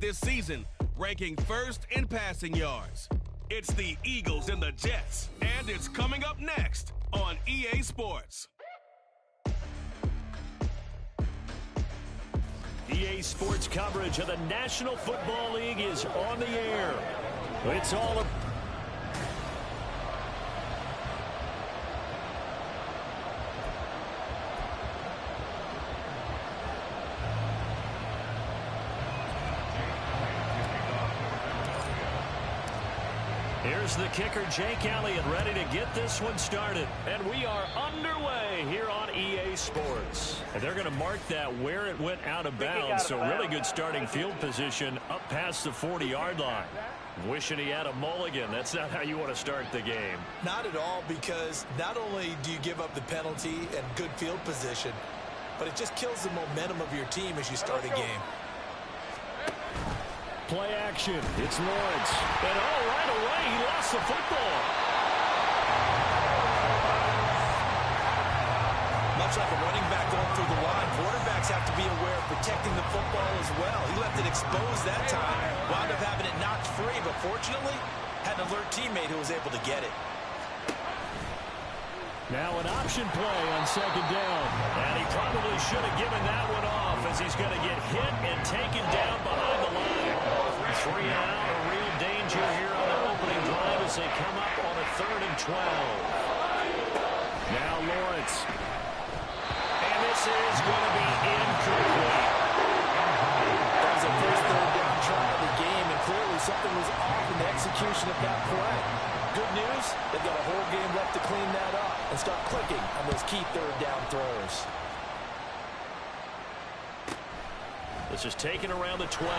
this season, ranking first in passing yards. It's the Eagles and the Jets, and it's coming up next on EA Sports. EA Sports coverage of the National Football League is on the air. It's all Here's the kicker, Jake Elliott, ready to get this one started. And we are underway here on EA Sports. And they're going to mark that where it went out of bounds. So really good starting field position up past the 40-yard line. Wishing he had a mulligan. That's not how you want to start the game. Not at all, because not only do you give up the penalty and good field position, but it just kills the momentum of your team as you start a game. Play action. It's Lawrence. And right away, he lost the football. Much like a running back going through the line, quarterbacks have to be aware of protecting the football as well. He left it exposed that time, wound up having it knocked free, but fortunately, had an alert teammate who was able to get it. Now an option play on second down. And he probably should have given that one off, as he's going to get hit and taken down behind the line. 3 and out, a real danger here on their opening drive as they come up on a 3rd and 12. Now Lawrence. And this is going to be incomplete. That was the first third down try of the game, and clearly something was off in the execution of that play. Good news, they've got a whole game left to clean that up and start clicking on those key third down throws. This is taken around the 12.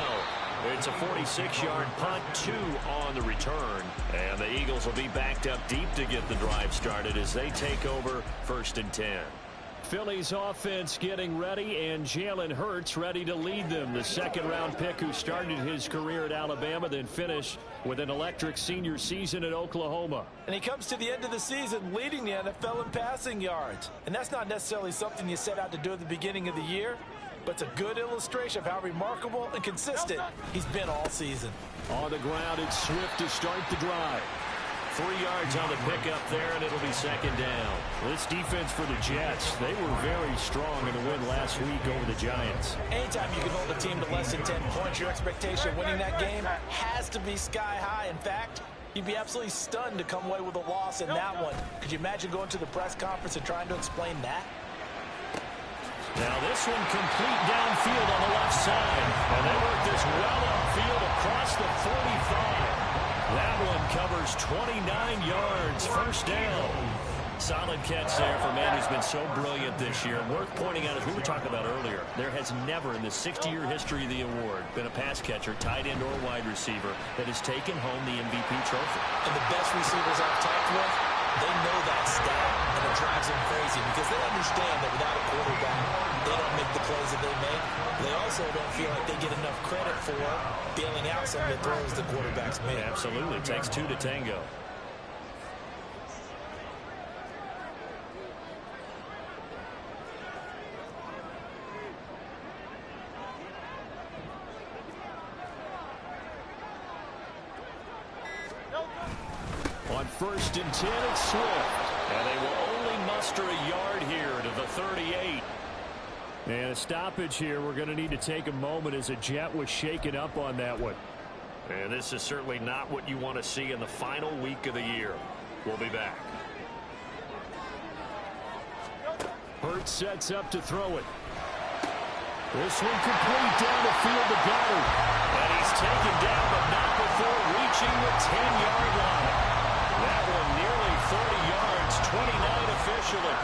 It's a 46-yard punt, 2 on the return. And the Eagles will be backed up deep to get the drive started as they take over 1st and 10. Philly's offense getting ready, and Jalen Hurts ready to lead them. The second-round pick who started his career at Alabama, then finished with an electric senior season at Oklahoma. And he comes to the end of the season leading the NFL in passing yards. And that's not necessarily something you set out to do at the beginning of the year, but it's a good illustration of how remarkable and consistent he's been all season. On the ground, it's Swift to start the drive. 3 yards on the pickup there, and it'll be second down. This defense for the Jets, they were very strong in the win last week over the Giants. Anytime you can hold a team to less than 10 points, your expectation of winning that game has to be sky high. In fact, you'd be absolutely stunned to come away with a loss in that one. Could you imagine going to the press conference and trying to explain that? Now this one complete downfield on the left side. And they work this well upfield across the 45. That one covers 29 yards, first down. Solid catch there for a man who's been so brilliant this year. Worth pointing out, as we were talking about earlier, there has never in the 60-year history of the award been a pass catcher, tight end, or wide receiver that has taken home the MVP trophy. And the best receivers I've talked with, they know that stat, and it drives them crazy because they understand that without a quarterback, they don't make the plays that they make. They also don't feel like they get enough credit for bailing out some of the throws the quarterbacks make. Absolutely. It takes 2 to tango. On 1st and 10, it's Swift. And they will only muster a yard here to the 38. And a stoppage here. We're going to need to take a moment as a Jet was shaken up on that one. And this is certainly not what you want to see in the final week of the year. We'll be back. Hurts sets up to throw it. This one complete down the field to Goddard. And he's taken down, but not before reaching the 10-yard line. That one nearly 30 yards, 29 officially.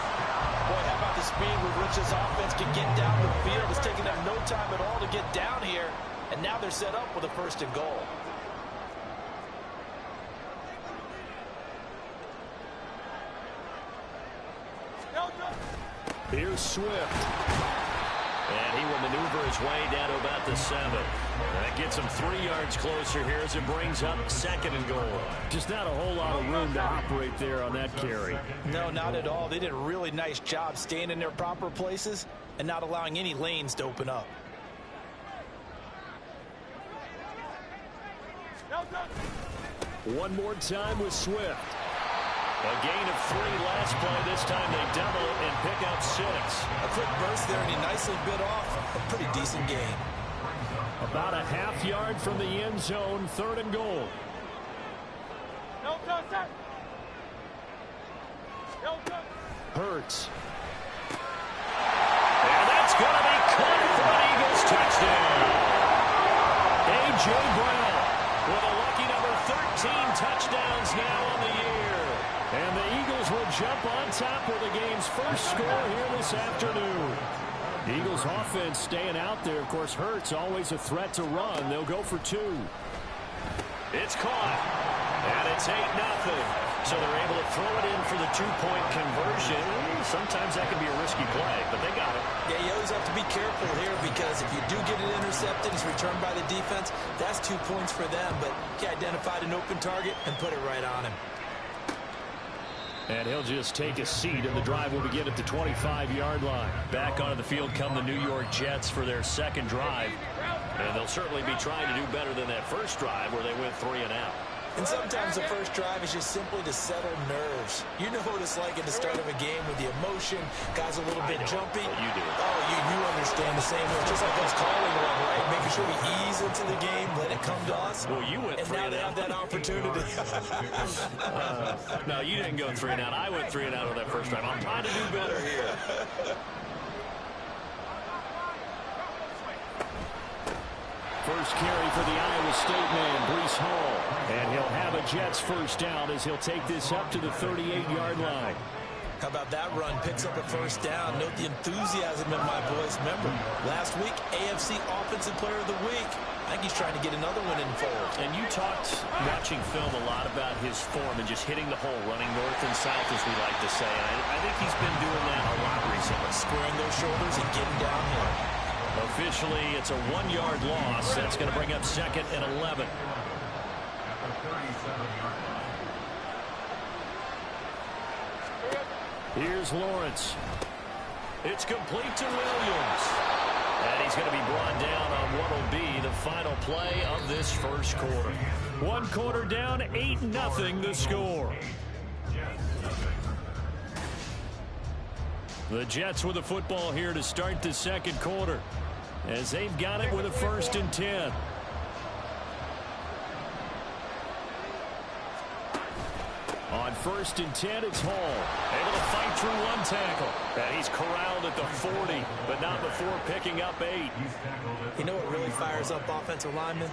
Boy, how about the speed with which this offense can get down the field? It's taken them no time at all to get down here, and now they're set up with a 1st and goal. Here's Swift. And he will maneuver his way down to about the 7. That gets him 3 yards closer here as it brings up 2nd and goal. Just not a whole lot of room to operate there on that carry. No, not at all. They did a really nice job staying in their proper places and not allowing any lanes to open up. One more time with Swift. A gain of 3 last play. This time they double it and pick up 6. A quick burst there, and he nicely bit off a pretty decent gain. About a half yard from the end zone, 3rd and goal. Hurts. And that's going to be caught for an Eagles touchdown. A.J. Brown with a lucky number 13 touchdowns now on the year. And the Eagles will jump on top with the game's first score here this afternoon. The Eagles offense staying out there. Of course, Hurts always a threat to run. They'll go for 2. It's caught. And it's 8-0. So they're able to throw it in for the 2-point conversion. Sometimes that can be a risky play, but they got it. Yeah, you always have to be careful here because if you do get it intercepted, it's returned by the defense, that's 2 points for them. But he identified an open target and put it right on him. And he'll just take a seat, and the drive will begin at the 25-yard line. Back onto the field come the New York Jets for their second drive. And they'll certainly be trying to do better than that first drive where they went 3 and out. And sometimes the first drive is just simply to settle nerves. You know what it's like at the start of a game with the emotion. Guys a little bit jumpy. You do. Oh, you understand the same way. Just like us calling one, right? Making sure we ease into the game, let it come to us. Well, you went 3 and out. And now they have that opportunity. No, you didn't go 3 and out. I went 3 and out on that first drive. I'm trying to do better here. First carry for the Iowa State man, Breece Hall. And he'll have a Jets first down as he'll take this up to the 38-yard line. How about that run? Picks up a first down. Note the enthusiasm in my voice. Remember, last week, AFC Offensive Player of the Week. I think he's trying to get another one in fold. And you talked, watching film, a lot about his form and just hitting the hole, running north and south, as we like to say. And I think he's been doing that a lot recently. Squaring those shoulders and getting downhill. Officially, it's a 1-yard loss. That's going to bring up 2nd and 11. Here's Lawrence. It's complete to Williams. And he's going to be brought down on what will be the final play of this first quarter. 1 quarter down, 8-0 the score. The Jets with the football here to start the second quarter, as they've got it with a 1st and 10. On 1st and 10, it's Hall. Able to fight through 1 tackle. And he's corralled at the 40, but not before picking up 8. You know what really fires up offensive linemen?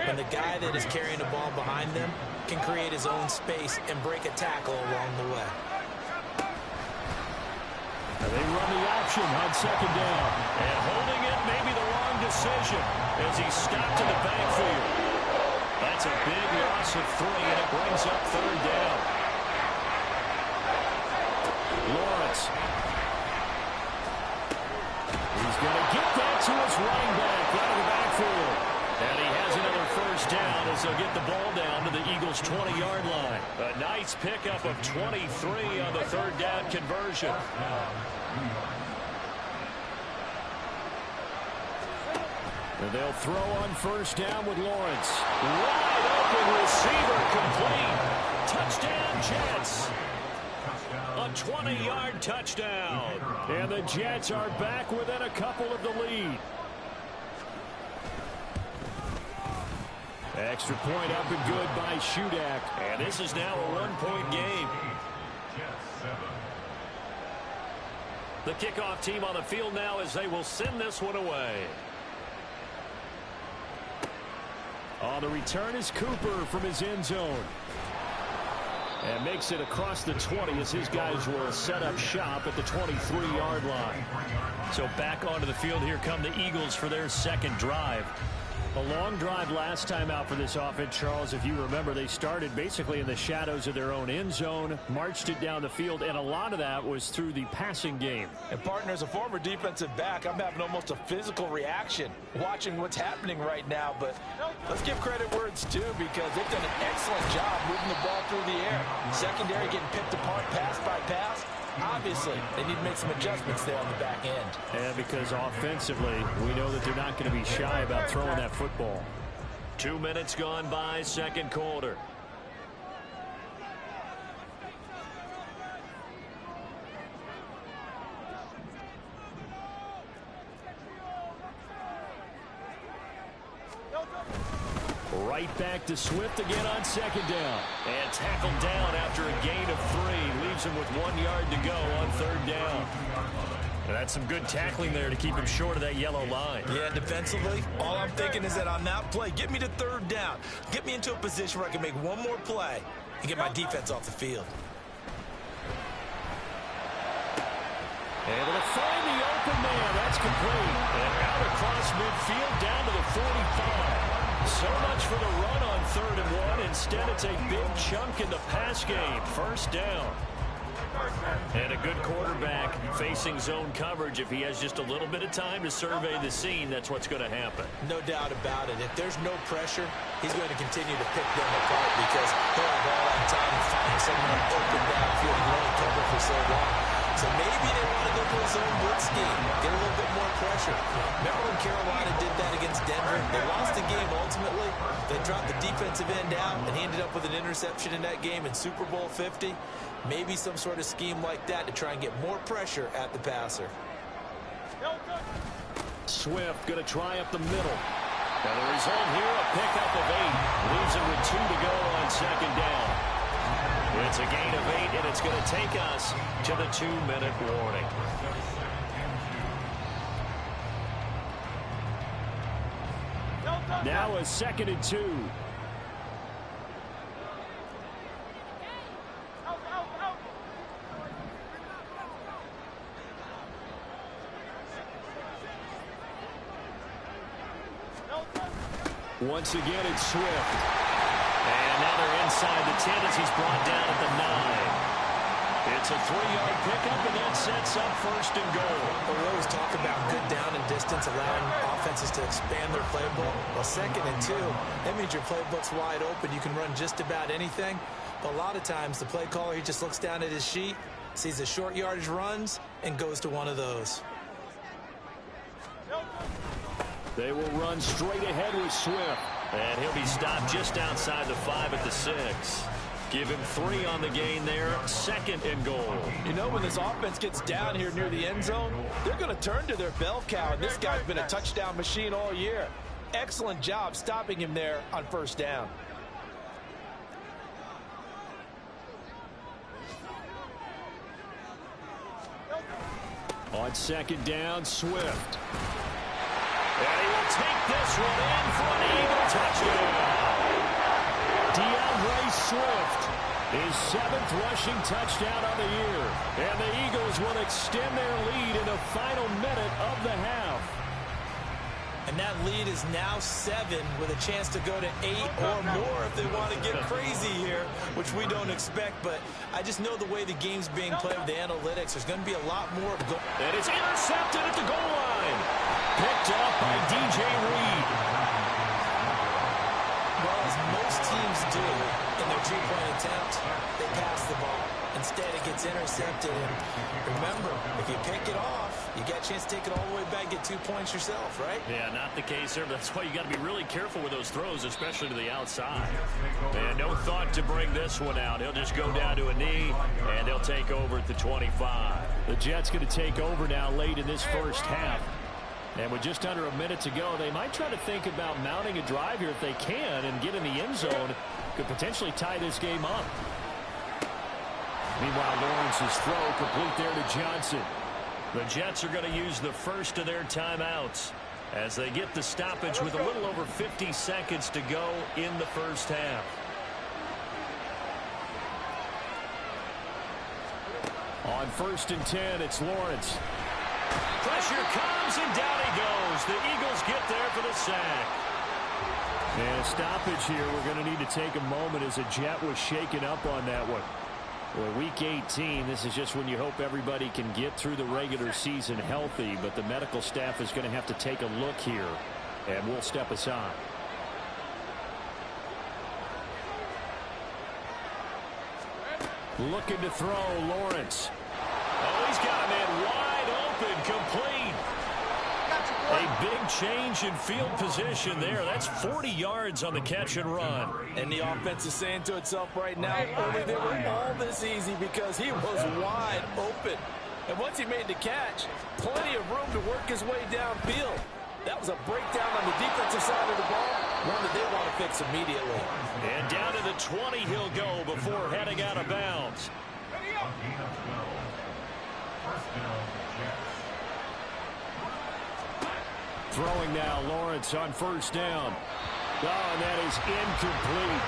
When the guy that is carrying the ball behind them can create his own space and break a tackle along the way. And they run the option on 2nd down. And holding it may be the wrong decision as he's stopped in the backfield. That's a big loss of 3, and it brings up 3rd down. Lawrence. He's going to get that to his running back out of the backfield. And he has another first down as they'll get the ball down to the Eagles' 20-yard line. A nice pickup of 23 on the 3rd down conversion. And they'll throw on 1st down with Lawrence. Wide open receiver complete. Touchdown, Jets. A 20-yard touchdown. And the Jets are back within a couple of the lead. Extra point up and good by Shudak. And this is now a 1-point game. The kickoff team on the field now as they will send this one away. On the return is Cooper from his end zone. And makes it across the 20 as his guys will set up shop at the 23-yard line. So back onto the field, here come the Eagles for their second drive. A long drive last time out for this offense, Charles. If you remember, they started basically in the shadows of their own end zone, marched it down the field, and a lot of that was through the passing game. And partner, as a former defensive back, I'm having almost a physical reaction watching what's happening right now. But let's give credit where it's due, because they've done an excellent job moving the ball through the air. Secondary getting picked apart pass by pass. Obviously, they need to make some adjustments there on the back end. And because offensively, we know that they're not going to be shy about throwing that football. 2 minutes gone by, second quarter. Right back to Swift again on second down. And tackled down after a gain of 3. Leaves him with 1 yard to go on third down. And that's some good tackling there to keep him short of that yellow line. Yeah, defensively, all I'm thinking is that on that play, get me to third down. Get me into a position where I can make one more play and get my defense off the field. Able to find the open man. That's complete. And out across midfield down to the 45. So much for the run on 3rd and 1. Instead, it's a big chunk in the pass game. First down. And a good quarterback facing zone coverage. If he has just a little bit of time to survey the scene, that's what's going to happen. No doubt about it. If there's no pressure, he's going to continue to pick them apart because he'll have all that time to find someone open downfield and only cover for so long. So maybe they want to go to a zone blitz scheme, get a little bit more pressure. Remember when Carolina did that against Denver? They lost the game ultimately. They dropped the defensive end out, and he ended up with an interception in that game in Super Bowl 50. Maybe some sort of scheme like that to try and get more pressure at the passer. Swift going to try up the middle. And the result here, a pickup of 8. Leaves him with 2 to go on second down. It's a gain of 8, and it's going to take us to the 2-minute warning. Now a 2nd and 2. Once again, it's Swift. And now they're inside the 10 as he's brought down at the 9. It's a 3-yard pickup, and that sets up 1st and goal. Well, we always talk about good down and distance, allowing offenses to expand their playbook. Well, 2nd and 2, that means your playbook's wide open. You can run just about anything. But a lot of times, the play caller, he just looks down at his sheet, sees the short yardage runs, and goes to one of those. They will run straight ahead with Swift. And he'll be stopped just outside the 5 at the 6. Give him 3 on the gain there. 2nd and goal. You know, when this offense gets down here near the end zone, they're going to turn to their bell cow. And this guy's been a touchdown machine all year. Excellent job stopping him there on 1st down. On 2nd down, Swift. And he will take this one in for an Eagle touchdown. DeAndre Swift, his 7th rushing touchdown of the year. And the Eagles will extend their lead in the final minute of the half. And that lead is now 7 with a chance to go to 8 or more if they want to get crazy here, which we don't expect. But I just know the way the game's being played with the analytics, there's going to be a lot more. And it's intercepted at the goal line. Picked up by DJ Reed. Well, as most teams do in their 2-point attempt, they pass the ball. Instead, it gets intercepted. And remember, if you pick it off, you get a chance to take it all the way back, get 2 points yourself, right? Yeah, not the case there. That's why you got to be really careful with those throws, especially to the outside. And no thought to bring this one out. He'll just go down to a knee, and they'll take over at the 25. The Jets going to take over now late in this first half. And with just under a minute to go, they might try to think about mounting a drive here if they can and get in the end zone. Could potentially tie this game up. Meanwhile, Lawrence's throw complete there to Johnson. The Jets are going to use the first of their timeouts as they get the stoppage with a little over 50 seconds to go in the first half. On 1st and 10, it's Lawrence. Pressure comes, and down he goes. The Eagles get there for the sack. And a stoppage here. We're going to need to take a moment as a Jet was shaken up on that one. Well, week 18, this is just when you hope everybody can get through the regular season healthy, but the medical staff is going to have to take a look here, and we'll step aside. Looking to throw, Lawrence. Oh, he's got a man wide open, complete. A big change in field position there. That's 40 yards on the catch and run. And the offense is saying to itself right now, only they were all this easy because he was wide open. And once he made the catch, plenty of room to work his way downfield. That was a breakdown on the defensive side of the ball, one that they want to fix immediately. And down to the 20 he'll go before heading out of bounds. Throwing now, Lawrence on first down. Oh, and that is incomplete.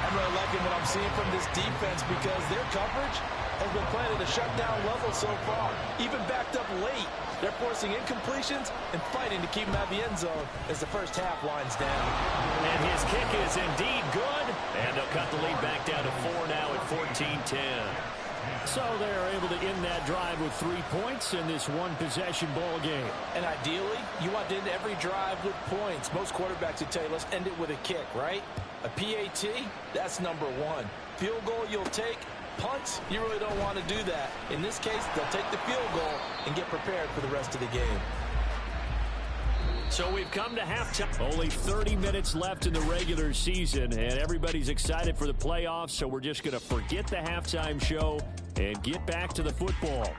I'm really liking what I'm seeing from this defense because their coverage has been playing at a shutdown level so far. Even backed up late, they're forcing incompletions and fighting to keep them out of the end zone as the first half winds down. And his kick is indeed good. And they'll cut the lead back down to 4 now at 14-10. So they're able to end that drive with 3 points in this one-possession ball game. And ideally, you want to end every drive with points. Most quarterbacks would tell you, let's end it with a kick, right? A PAT, that's number one. Field goal you'll take. Punts, you really don't want to do that. In this case, they'll take the field goal and get prepared for the rest of the game. So we've come to halftime. Only 30 minutes left in the regular season, and everybody's excited for the playoffs, so we're just going to forget the halftime show and get back to the football.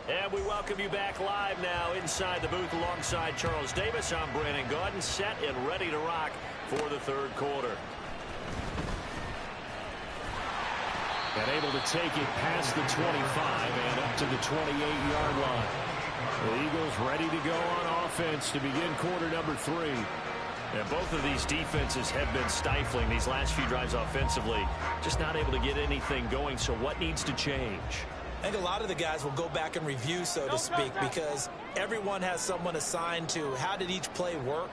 And we welcome you back live now inside the booth alongside Charles Davis. I'm Brandon Gaudin, set and ready to rock for the third quarter. And able to take it past the 25 and up to the 28-yard line. The Eagles ready to go on offense to begin quarter number 3. And both of these defenses have been stifling these last few drives offensively. Just not able to get anything going, so what needs to change? I think a lot of the guys will go back and review, so to speak, because everyone has someone assigned to how did each play work.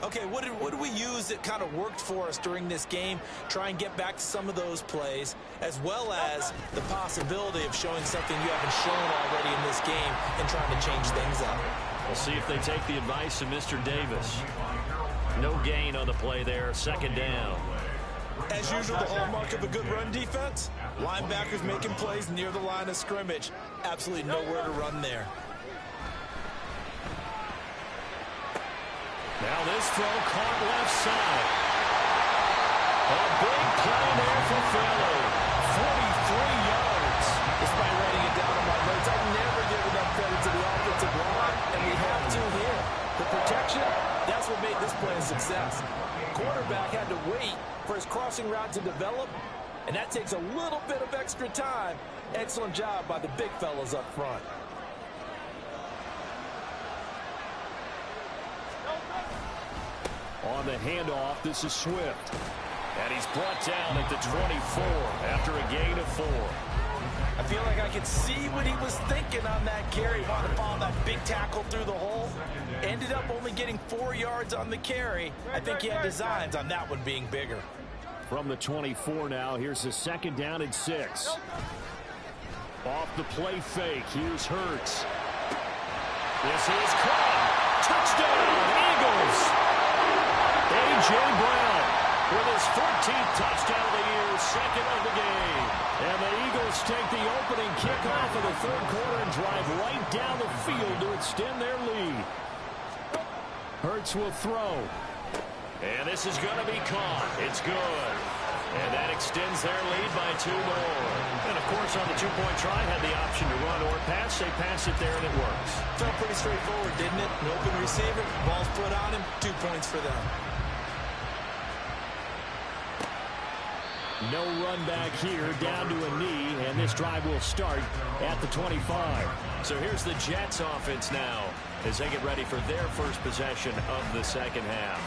Okay, what did we use that kind of worked for us during this game? Try and get back to some of those plays, as well as the possibility of showing something you haven't shown already in this game and trying to change things up. We'll see if they take the advice of Mr. Davis. No gain on the play there, second down. As usual, the hallmark of a good run defense, linebackers making plays near the line of scrimmage. Absolutely nowhere to run there. Now this throw caught left side. A big play there for Fellow. 43 yards. Despite writing it down on my notes, I never give enough credit to the offensive line, and we have to here. The protection, that's what made this play a success. Quarterback had to wait for his crossing route to develop, and that takes a little bit of extra time. Excellent job by the big fellas up front. On the handoff, this is Swift. And he's brought down at the 24 after a gain of 4. I feel like I could see what he was thinking on that carry. Wanted to follow that big tackle through the hole. Ended up only getting 4 yards on the carry. I think he had designs on that one being bigger. From the 24 now, here's a second down and 6. Off the play fake, here's Hurts. This is caught. Touchdown, Eagles! A.J. Brown with his 14th touchdown of the year, second of the game. And the Eagles take the opening kickoff of the third quarter and drive right down the field to extend their lead. Hurts will throw. And this is going to be caught. It's good. And that extends their lead by 2 more. And, of course, on the two-point try, had the option to run or pass. They pass it there, and it works. Felt pretty straightforward, didn't it? An open receiver, ball's put on him, 2 points for them. No run back here, down to a knee, and this drive will start at the 25. So here's the Jets offense now as they get ready for their first possession of the second half.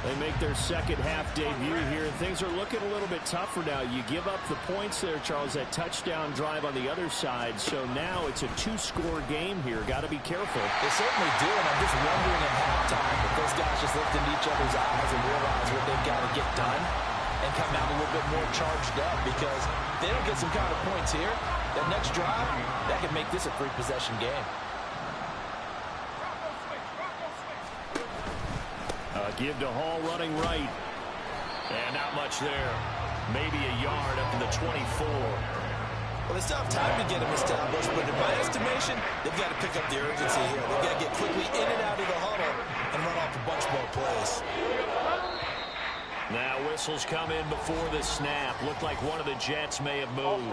They make their second half debut here, and things are looking a little bit tougher now. You give up the points there, Charles, that touchdown drive on the other side. So now it's a 2-score game here. Got to be careful. They certainly do, and I'm just wondering at halftime if those guys just looked into each other's eyes and realized what they've got to get done and come out a little bit more charged up, because if they don't get some kind of points here, that next drive, that could make this a 3-possession game. Give to Hall running right. And not much there. Maybe a yard up to the 24. Well, they still have time to get him established, but in my estimation, they've got to pick up the urgency here. They've got to get quickly in and out of the huddle and run off a bunch more plays. Now whistles come in before the snap. Looked like one of the Jets may have moved.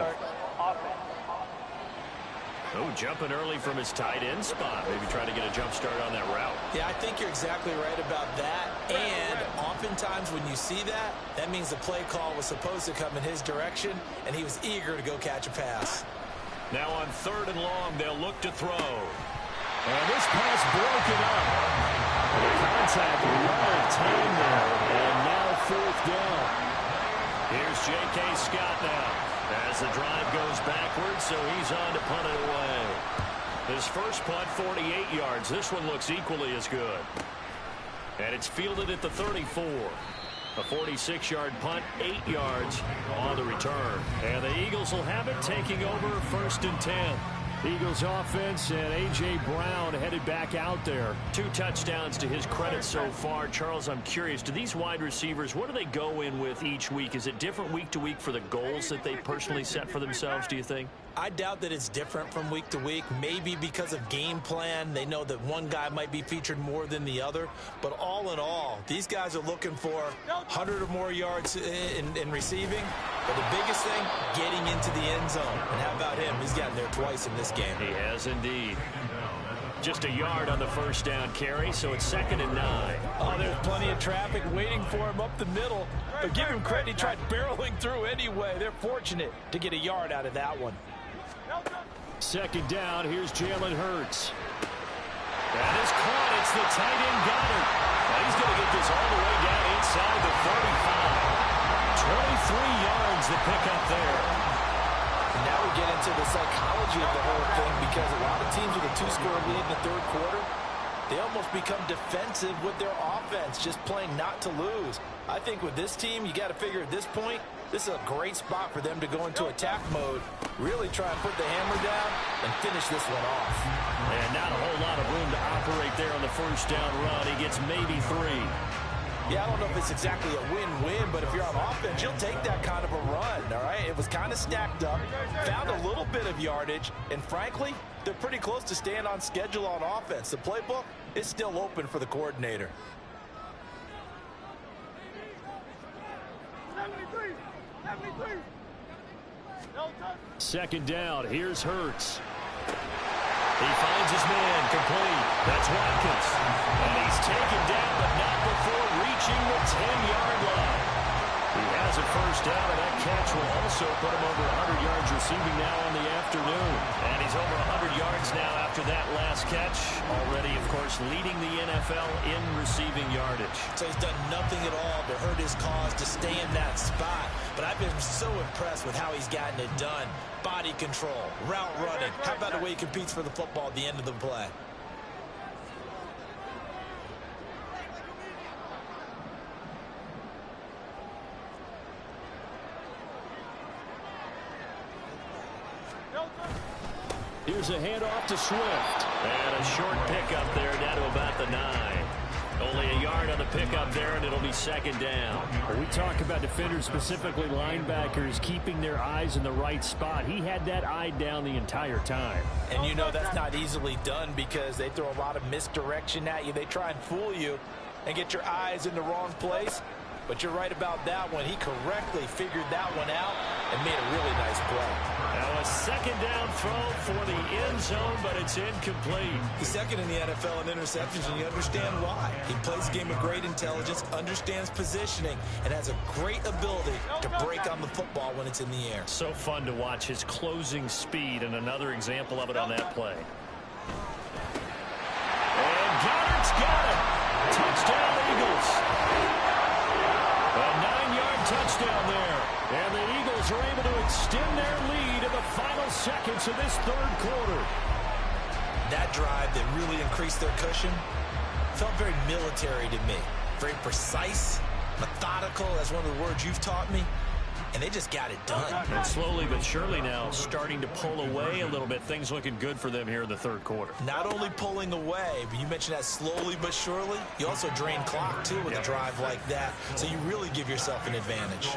Oh, jumping early from his tight end spot. Maybe trying to get a jump start on that route. Yeah, I think you're exactly right about that. And oftentimes when you see that, that means the play call was supposed to come in his direction, and he was eager to go catch a pass. Now on 3rd and long, they'll look to throw. And this pass broken up. The contact right of time there. And now 4th down. Here's J.K. Scott now. As the drive goes backwards, so he's on to punt it away. His first punt, 48 yards. This one looks equally as good. And it's fielded at the 34. A 46-yard punt, 8 yards on the return. And the Eagles will have it, taking over 1st and 10. Eagles offense and A.J. Brown headed back out there. 2 touchdowns to his credit so far. Charles, I'm curious, do these wide receivers, what do they go in with each week? Is it different week to week for the goals that they personally set for themselves, do you think? I doubt that it's different from week to week. Maybe because of game plan, they know that one guy might be featured more than the other. But all in all, these guys are looking for 100 or more yards in receiving. But the biggest thing, getting into the end zone. And how about him? He's gotten there twice in this game. He has indeed. Just a yard on the 1st down carry, so it's 2nd and 9. Oh, there's plenty of traffic waiting for him up the middle. But give him credit, he tried barreling through anyway. They're fortunate to get a yard out of that one. 2nd down, here's Jalen Hurts. That is caught. It's the tight end Goddard. Now he's going to get this all the way down inside the 35. 23 yards to pick up there. And now we get into the psychology of the whole thing, because a lot of teams with a 2-score lead in the 3rd quarter, they almost become defensive with their offense, just playing not to lose. I think with this team, you got to figure at this point, this is a great spot for them to go into attack mode, really try and put the hammer down and finish this one off. And not a whole lot of room to operate there on the 1st down run. He gets maybe 3. Yeah, I don't know if it's exactly a win-win, but if you're on offense, you'll take that kind of a run, all right? It was kind of stacked up, found a little bit of yardage, and frankly, they're pretty close to staying on schedule on offense. The playbook is still open for the coordinator. 2nd down, here's Hurts. He finds his man, complete. That's Watkins. And he's taken down, but not before reaching the 10-yard line. He has a 1st down, and that catch will also put him over 100 yards receiving now on the afternoon. And he's over 100 yards now after that last catch. Already, of course, leading the NFL in receiving yardage. So he's done nothing at all to hurt his cause to stay in that spot. But I've been so impressed with how he's gotten it done. Body control, route running. How about the way he competes for the football at the end of the play? Here's a handoff to Swift. And a short pickup there down to about the 9. Only a yard on the pickup there, and it'll be 2nd down. We talk about defenders, specifically linebackers, keeping their eyes in the right spot. He had that eye down the entire time. And you know that's not easily done, because they throw a lot of misdirection at you. They try and fool you and get your eyes in the wrong place. But you're right about that one. He correctly figured that one out and made a really nice play. Now a 2nd down throw for the end zone, but it's incomplete. He's 2nd in the NFL in interceptions, and you understand why. He plays a game of great intelligence, understands positioning, and has a great ability to break on the football when it's in the air. So fun to watch his closing speed, and another example of it on that play. And Goddard's got it. Touchdown, Eagles. A 9-yard touchdown there. And the Eagles are able to extend their lead in the final seconds of this 3rd quarter. That drive that really increased their cushion felt very military to me. Very precise, methodical, as one of the words you've taught me. and they just got it done. And slowly but surely now starting to pull away a little bit. Things looking good for them here in the third quarter. Not only pulling away, but you mentioned that slowly but surely. You also drain clock, too, with a drive like that. So you really give yourself an advantage.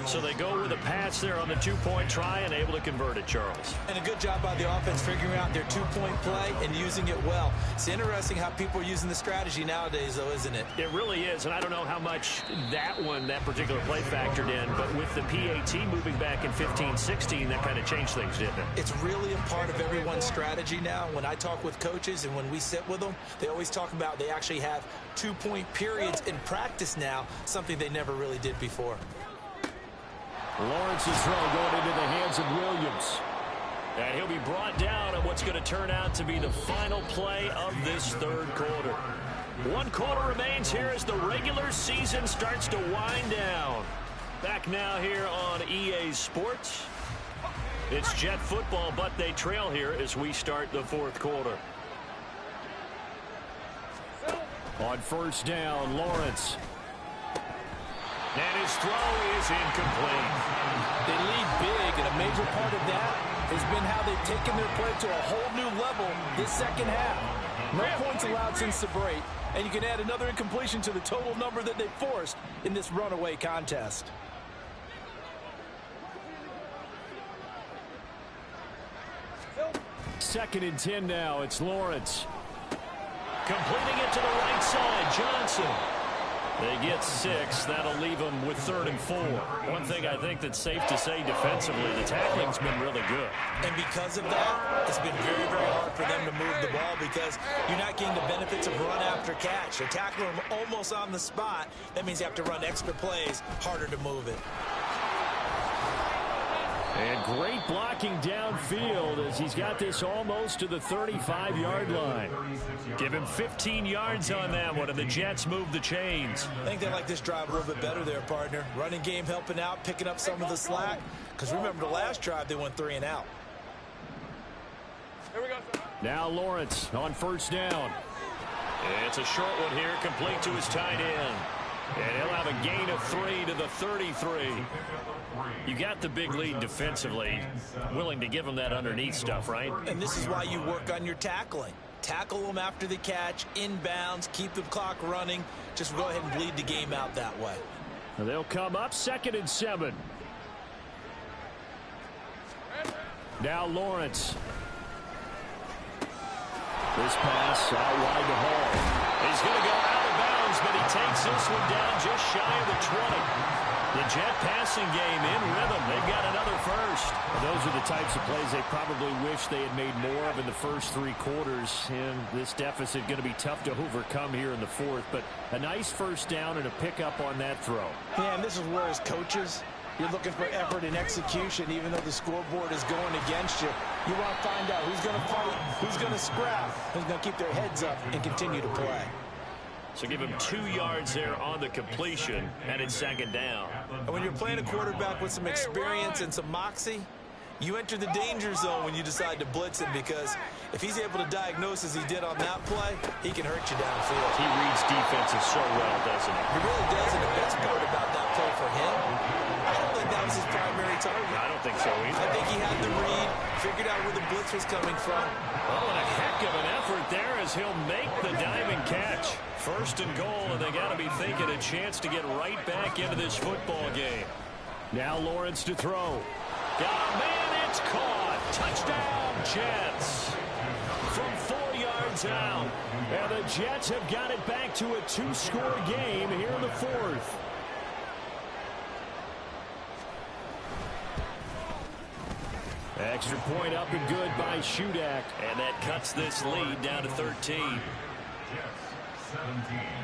So they go with a pass there on the two-point try and able to convert it, Charles. And a good job by the offense figuring out their two-point play and using it well. It's interesting how people are using the strategy nowadays, though, isn't it? It really is, and I don't know how much that particular play factored in, but with the PAT moving back in 15-16, that kind of changed things, didn't it? It's really a part of everyone's strategy now. When I talk with coaches and when we sit with them, they always talk about they actually have two-point periods in practice now, something they never really did before. Lawrence's throw going into the hands of Williams. And he'll be brought down on what's going to turn out to be the final play of this third quarter. 1 quarter remains here as the regular season starts to wind down. Back now here on EA Sports. It's Jet football, but they trail here as we start the fourth quarter. On first down, Lawrence. And his throw is incomplete. They lead big, and a major part of that has been how they've taken their play to a whole new level this second half. No points allowed since the break, and you can add another incompletion to the total number that they forced in this runaway contest. Second and 10 now. It's Lawrence. Completing it to the right side, Johnson. They get 6. That'll leave them with 3rd and 4. One thing I think that's safe to say defensively, the tackling's been really good. And because of that, it's been very, very hard for them to move the ball because you're not getting the benefits of run after catch. You're tackling them almost on the spot. That means you have to run extra plays, harder to move it. And great blocking downfield as he's got this almost to the 35-yard line. Give him 15 yards on that one, and the Jets move the chains. I think they like this drive a little bit better there, partner. Running game helping out, picking up some of the slack. Because remember, the last drive, they went 3 and out. Here we go. Now Lawrence on first down. It's a short one here, complete to his tight end. And he'll have a gain of 3 to the 33. You got the big lead defensively. Willing to give him that underneath stuff, right? And this is why you work on your tackling. Tackle them after the catch, inbounds, keep the clock running. Just go ahead and bleed the game out that way. They'll come up 2nd and 7. Now Lawrence. This pass out wide to Hall. He's going to go out of bounds, but he takes this one down just shy of the 20. The Jet passing game in rhythm. They've got another first. Those are the types of plays they probably wish they had made more of in the first 3 quarters. And this deficit going to be tough to overcome here in the fourth. But a nice first down and a pickup on that throw. Yeah, and this is where as coaches, you're looking for effort and execution, even though the scoreboard is going against you. You want to find out who's going to fight, who's going to scrap, who's going to keep their heads up and continue to play. So give him 2 yards there on the completion, and it's 2nd down. And when you're playing a quarterback with some experience and some moxie, you enter the danger zone when you decide to blitz him, because if he's able to diagnose as he did on that play, he can hurt you downfield. He reads defenses so well, doesn't he? He really does, and the best part about that play for him, I don't think that was his primary target. I don't think so either. I think he had the read, figured out where the blitz was coming from. Oh, and a heck of an effort there as he'll make the diamond catch. 1st and goal, and they got to be thinking a chance to get right back into this football game. Now Lawrence to throw. Got a man, it's caught. Touchdown, Jets. From 4 yards out. And the Jets have got it back to a 2-score game here in the fourth. Extra point up and good by Shudak. And that cuts this lead down to 13.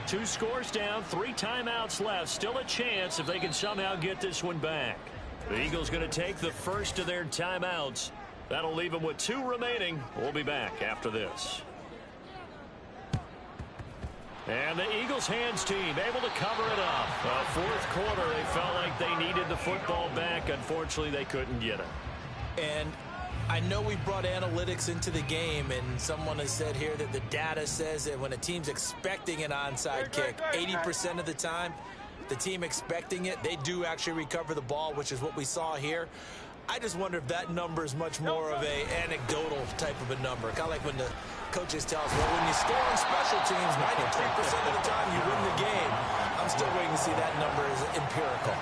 2 scores down, 3 timeouts left. Still a chance if they can somehow get this one back. The Eagles going to take the first of their timeouts. That'll leave them with 2 remaining. We'll be back after this. And the Eagles hands team able to cover it up. Fourth quarter, they felt like they needed the football back. Unfortunately, they couldn't get it. And I know we brought analytics into the game, and someone has said here that the data says that when a team's expecting an onside kick, 80% of the time, the team expecting it, they do actually recover the ball, which is what we saw here. I just wonder if that number is much more of a anecdotal type of a number. Kind of like when the coaches tell us, well, when you score on special teams, 93% of the time you win the game. I'm still waiting to see that number is empirical.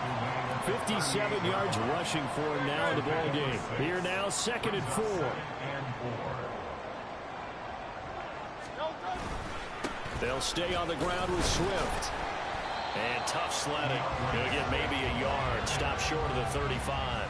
57 yards rushing for him now in the ball game. Here now, 2nd and 4. They'll stay on the ground with Swift. And tough sledding. Going to get maybe a yard. Stop short of the 35.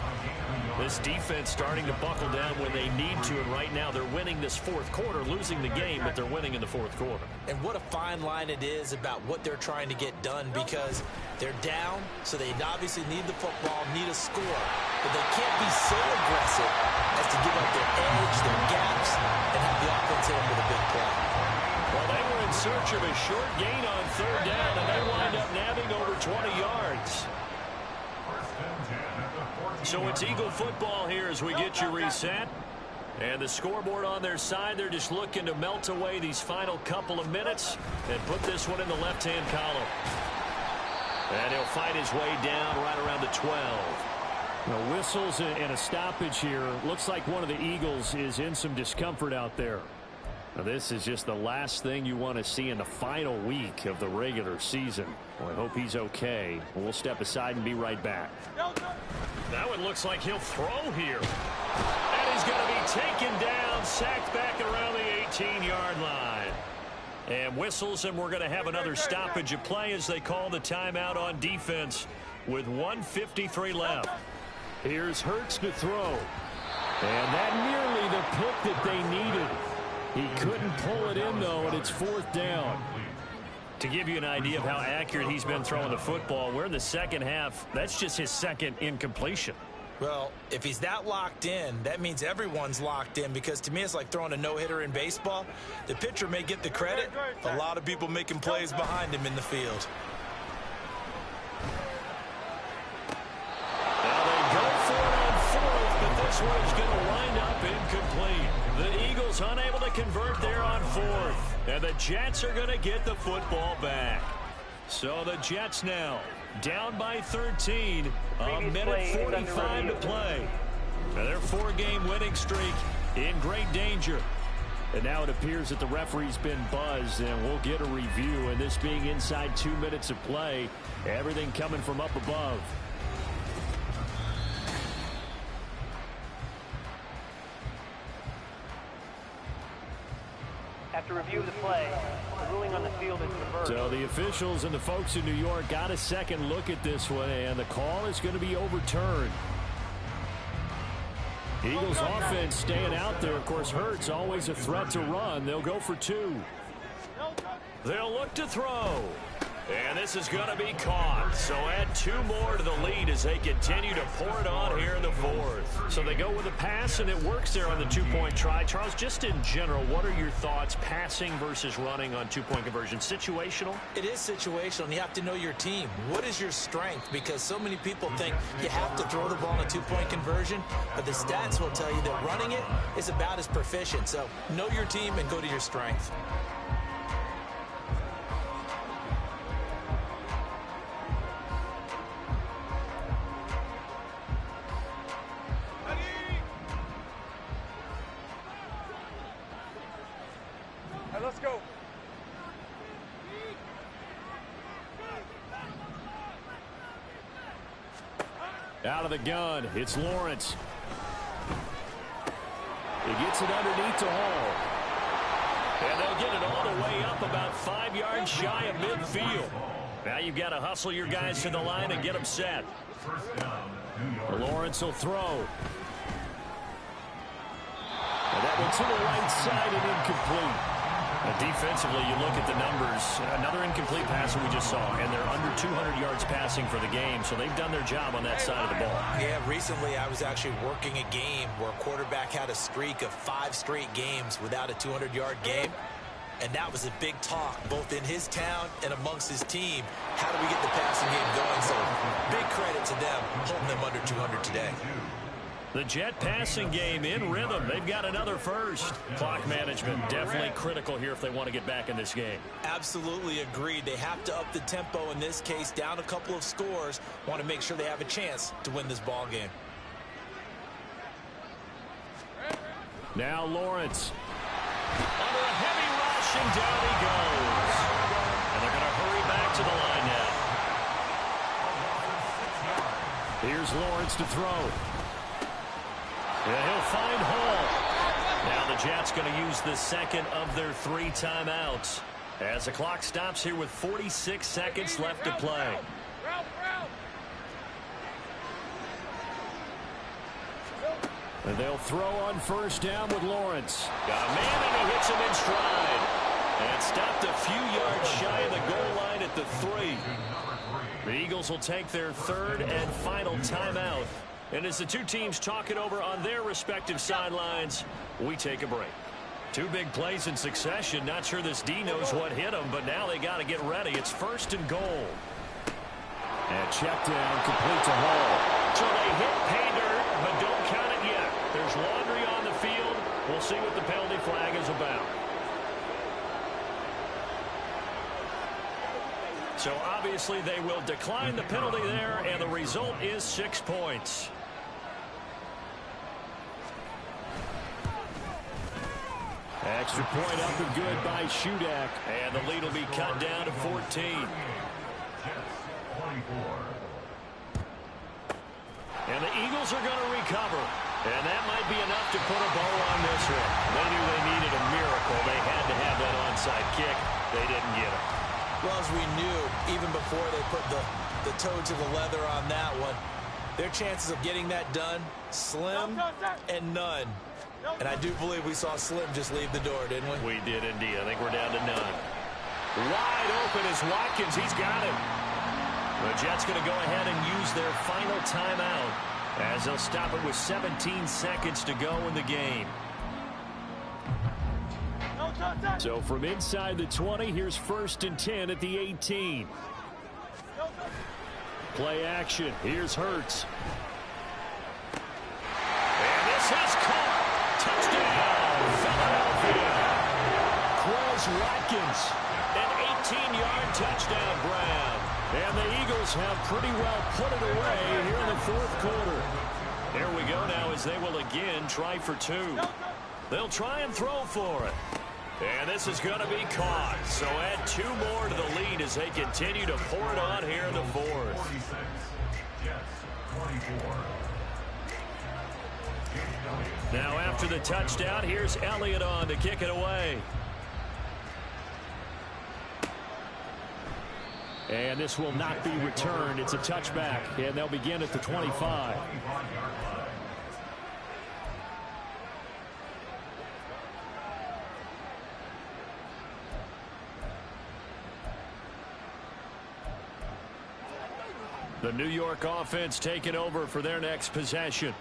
This defense starting to buckle down when they need to, and right now they're winning this 4th quarter, losing the game, but they're winning in the 4th quarter. And what a fine line it is about what they're trying to get done, because they're down, so they obviously need the football, need a score, but they can't be so aggressive as to give up their edge, their gaps, and have the offense hit them with a big play. Well, they were in search of a short gain on 3rd down, and they wind up nabbing over 20 yards. So it's Eagle football here as we get you reset. And the scoreboard on their side, they're just looking to melt away these final couple of minutes and put this one in the left-hand column. And he'll fight his way down right around the 12. Now, whistles and a stoppage here. Looks like one of the Eagles is in some discomfort out there. Now, this is just the last thing you want to see in the final week of the regular season. Well, I hope he's okay. We'll step aside and be right back. That one looks like he'll throw here. And he's going to be taken down, sacked back around the 18-yard line. And whistles, and we're going to have another stoppage of play as they call the timeout on defense with 1:53 left. Here's Hurts to throw. And that nearly the pick that they needed. He couldn't pull it in, though, and it's 4th down. To give you an idea of how accurate he's been throwing the football, we're in the second half. That's just his 2nd incompletion. Well, if he's that locked in, that means everyone's locked in, because to me it's like throwing a no-hitter in baseball. The pitcher may get the credit. A lot of people making plays behind him in the field. Now they go for it on 4th, but this one is going to wind up incomplete. The Eagles unable to convert there on 4th. And the Jets are going to get the football back. So the Jets now down by 13. A minute 45 to play. Now their 4-game winning streak in great danger. And now it appears that the referee's been buzzed, and we'll get a review. And this being inside 2 minutes of play, everything coming from up above. After review of the play, the ruling on the field is reversed. So the officials and the folks in New York got a second look at this one, and the call is going to be overturned. Eagles offense staying out there. Of course, Hurts always a threat to run. They'll go for 2. They'll look to throw. And this is going to be caught. So add 2 more to the lead as they continue to pour it on here in the 4th. So they go with a pass, and it works there on the 2-point try. Charles, just in general, what are your thoughts passing versus running on 2-point conversion? Situational? It is situational, and you have to know your team. What is your strength? Because so many people think you have to throw the ball in a 2-point conversion, but the stats will tell you that running it is about as proficient. So know your team and go to your strength. Let's go. Out of the gun, it's Lawrence. He gets it underneath to Hall. And they'll get it all the way up about 5 yards shy of midfield. Now you've got to hustle your guys to the line and get them set. Lawrence will throw. And that one to the right side and incomplete. Defensively, you look at the numbers. Another incomplete pass that we just saw, and they're under 200 yards passing for the game, so they've done their job on that side of the ball. Yeah, recently I was actually working a game where a quarterback had a streak of 5 straight games without a 200-yard game, and that was a big talk both in his town and amongst his team. How do we get the passing game going? So big credit to them holding them under 200 today. The Jet passing game in rhythm. They've got another first. Clock management definitely critical here if they want to get back in this game. Absolutely agreed. They have to up the tempo in this case, down a couple of scores. Want to make sure they have a chance to win this ball game. Now Lawrence. Under a heavy rush, and down he goes. And they're going to hurry back to the line now. Here's Lawrence to throw. And he'll find Hall. Now the Jets going to use the second of their 3 timeouts as the clock stops here with 46 seconds left to play. And they'll throw on first down with Lawrence. Got a man, and he hits him in stride. And stopped a few yards shy of the goal line at the 3. The Eagles will take their 3rd and final timeout. And as the two teams talk it over on their respective sidelines, we take a break. 2 big plays in succession. Not sure this D knows what hit them, but now they got to get ready. It's 1st and goal. And check down, complete to Hall. So they hit pay dirt, but don't count it yet. There's laundry on the field. We'll see what the penalty flag is about. So obviously they will decline the penalty there, and the result is 6 points. Extra point up and good by Shudak. And the lead will be cut down to 14. And the Eagles are going to recover. And that might be enough to put a bow on this one. They knew they needed a miracle. They had to have that onside kick. They didn't get it. Well, as we knew, even before they put the toe to the leather on that one, their chances of getting that done, slim and none. And I do believe we saw Slim just leave the door, didn't we? We did indeed. I think we're down to none. Wide open is Watkins. He's got it. The Jets going to go ahead and use their final timeout as they'll stop it with 17 seconds to go in the game. So from inside the 20, here's 1st and 10 at the 18. Play action. Here's Hurts. And this is caught. Touchdown, Philadelphia. Quez Watkins. An 18-yard touchdown grab. And the Eagles have pretty well put it away here in the 4th quarter. There we go now as they will again try for 2. They'll try and throw for it. And this is going to be caught. So add 2 more to the lead as they continue to pour it on here in the 4th. Now after the touchdown, here's Elliott on to kick it away. And this will not be returned. It's a touchback, and they'll begin at the 25. The New York offense taking over for their next possession.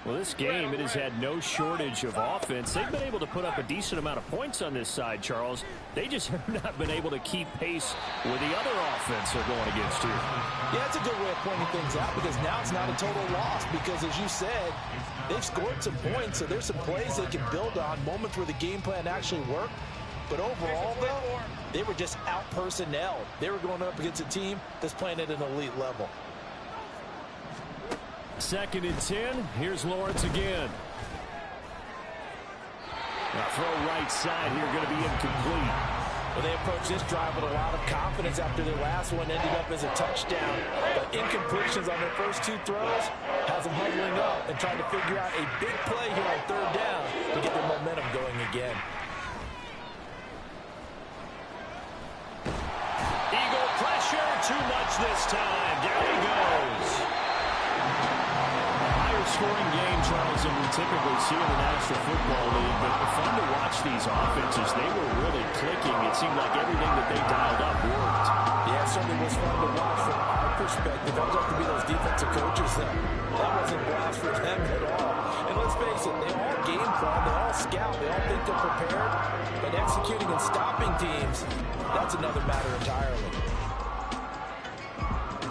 Well, this game, it has had no shortage of offense. They've been able to put up a decent amount of points on this side, Charles. They just have not been able to keep pace with the other offense they're going against here. Yeah, it's a good way of pointing things out because now it's not a total loss because, as you said, they've scored some points, so there's some plays they can build on, moments where the game plan actually worked. But overall, though, they were just out-personnelled. They were going up against a team that's playing at an elite level. 2nd and 10. Here's Lawrence again. Now throw right side here, going to be incomplete. Well, they approached this drive with a lot of confidence after their last one ended up as a touchdown. But incompletions on their first 2 throws has them huddling up and trying to figure out a big play here on 3rd down to get their momentum going again. Eagle pressure, too much this time. Down he goes. Scoring game, Charles, than we typically see in the National Football League, but fun to watch these offenses. They were really clicking. It seemed like everything that they dialed up worked. Yeah, it certainly was fun to watch from our perspective. I was up to be those defensive coaches that wasn't blast for them at all. And let's face it, they all game plan, they all scout, they all think they're prepared, but executing and stopping teams, that's another matter entirely.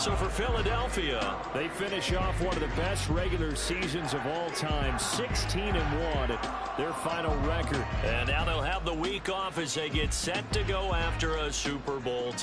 So for Philadelphia, they finish off one of the best regular seasons of all time, 16-1, their final record. And now they'll have the week off as they get set to go after a Super Bowl title.